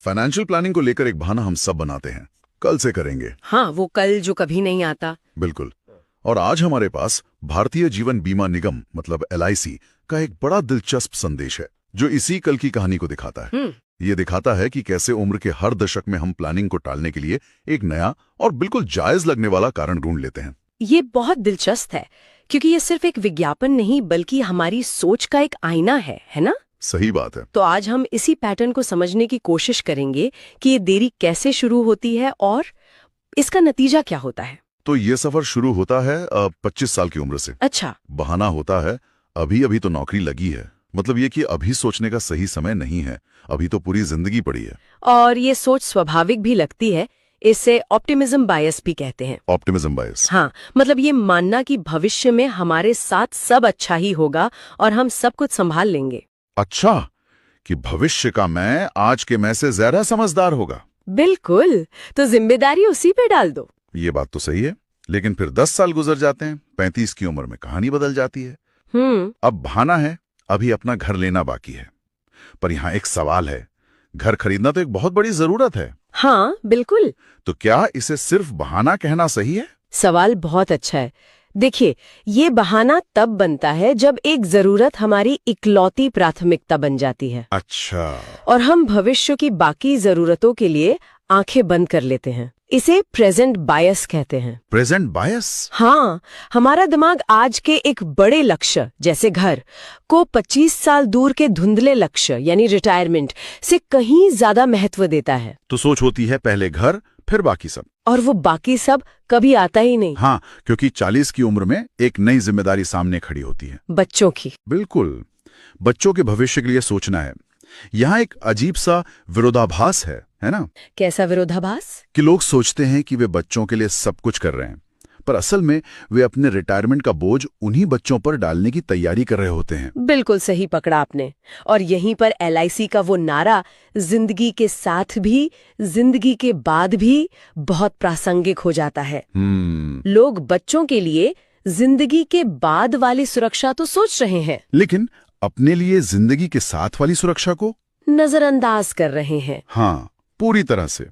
Financial planning को लेकर एक बहाना हम सब बनाते हैं, कल से करेंगे। हाँ, वो कल जो कभी नहीं आता। बिल्कुल। और आज हमारे पास भारतीय जीवन बीमा निगम मतलब LIC का एक बड़ा दिलचस्प संदेश है जो इसी कल की कहानी को दिखाता है। ये दिखाता है कि कैसे उम्र के हर दशक में हम प्लानिंग को टालने के लिए एक नया और बिल्कुल जायज लगने वाला कारण ढूंढ लेते हैं। ये बहुत दिलचस्प है क्योंकि ये सिर्फ एक विज्ञापन नहीं बल्कि हमारी सोच का एक आईना है ना? सही बात है। तो आज हम इसी पैटर्न को समझने की कोशिश करेंगे कि ये देरी कैसे शुरू होती है और इसका नतीजा क्या होता है। तो ये सफर शुरू होता है 25 साल की उम्र से। अच्छा। बहाना होता है अभी तो नौकरी लगी है, मतलब ये कि अभी सोचने का सही समय नहीं है, अभी तो पूरी जिंदगी पड़ी है। और ये सोच स्वाभाविक भी लगती है, इसे ऑप्टिमिज्म बायस भी कहते हैं। ऑप्टिमिज्म बायस। हाँ, मतलब ये मानना कि भविष्य में हमारे साथ सब अच्छा ही होगा और हम सब कुछ संभाल लेंगे। अच्छा, कि भविष्य का मैं आज के मैं से ज्यादा समझदार होगा। बिल्कुल, तो जिम्मेदारी उसी पे डाल दो। ये बात तो सही है, लेकिन फिर 10 साल गुजर जाते हैं, 35 की उम्र में कहानी बदल जाती है। अब बहाना है अभी अपना घर लेना बाकी है। पर यहाँ एक सवाल है, घर खरीदना तो एक बहुत बड़ी जरूरत है। हाँ बिल्कुल। तो क्या इसे सिर्फ बहाना कहना सही है? सवाल बहुत अच्छा है। देखिए, ये बहाना तब बनता है जब एक जरूरत हमारी इकलौती प्राथमिकता बन जाती है। अच्छा। और हम भविष्य की बाकी जरूरतों के लिए आंखें बंद कर लेते हैं। इसे प्रेजेंट बायस कहते हैं। प्रेजेंट बायस? हाँ, हमारा दिमाग आज के एक बड़े लक्ष्य जैसे घर को 25 साल दूर के धुंधले लक्ष्य यानी रिटायरमेंट से कहीं ज्यादा महत्व देता है। तो सोच होती है पहले घर फिर बाकी सब। और वो बाकी सब कभी आता ही नहीं। हाँ, क्योंकि 40 की उम्र में एक नई जिम्मेदारी सामने खड़ी होती है, बच्चों की। बिल्कुल, बच्चों के भविष्य के लिए सोचना है। यहाँ एक अजीब सा विरोधाभास है ना? कैसा विरोधाभास? कि लोग सोचते हैं कि वे बच्चों के लिए सब कुछ कर रहे हैं, पर असल में वे अपने रिटायरमेंट का बोझ उन्हीं बच्चों पर डालने की तैयारी कर रहे होते हैं। बिल्कुल सही पकड़ा आपने। और यहीं पर LIC का वो नारा जिंदगी के साथ भी जिंदगी के बाद भी बहुत प्रासंगिक हो जाता है। लोग बच्चों के लिए जिंदगी के बाद वाली सुरक्षा तो सोच रहे हैं, लेकिन अपने लिए जिंदगी के साथ वाली सुरक्षा को नजरअंदाज कर रहे हैं। हाँ, पूरी तरह से।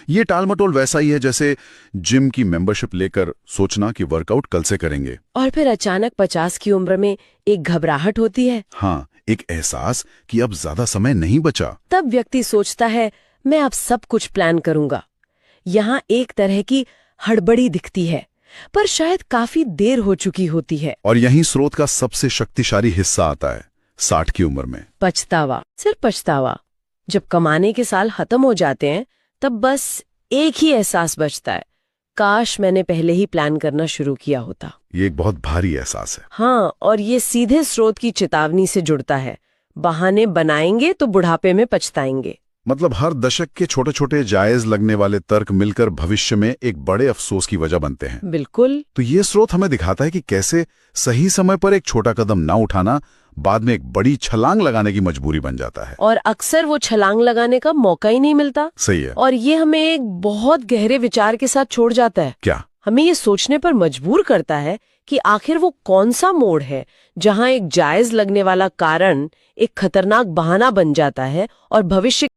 ये टालमटोल वैसा ही है जैसे जिम की मेंबरशिप लेकर सोचना कि वर्कआउट कल से करेंगे, और फिर अचानक 50 की उम्र में एक घबराहट होती है। हाँ, एक एहसास कि अब ज्यादा समय नहीं बचा। तब व्यक्ति सोचता है मैं अब सब कुछ प्लान करूंगा। यहाँ एक तरह की हड़बड़ी दिखती है, पर शायद काफी देर हो चुकी होती है। और यही स्रोत का सबसे शक्तिशाली हिस्सा आता है, 60 की उम्र में पछतावा। सिर्फ पछतावा। जब कमाने के साल खत्म हो जाते हैं तब बस एक ही एहसास बचता है, काश मैंने पहले ही प्लान करना शुरू किया होता। ये एक बहुत भारी एहसास है। हाँ, और ये सीधे स्रोत की चेतावनी से जुड़ता है। बहाने बनाएंगे तो बुढ़ापे में पछताएंगे। मतलब हर दशक के छोटे छोटे जायज लगने वाले तर्क मिलकर भविष्य में एक बड़े अफसोस की वजह बनते हैं। बिल्कुल। तो ये स्रोत हमें दिखाता है कि कैसे सही समय पर एक छोटा कदम ना उठाना बाद में एक बड़ी छलांग लगाने की मजबूरी बन जाता है। और अक्सर वो छलांग लगाने का मौका ही नहीं मिलता। सही है। और ये हमें एक बहुत गहरे विचार के साथ छोड़ जाता है। क्या? हमें ये सोचने पर मजबूर करता है कि आखिर वो कौन सा मोड़ है जहां एक जायज लगने वाला कारण एक खतरनाक बहाना बन जाता है और भविष्य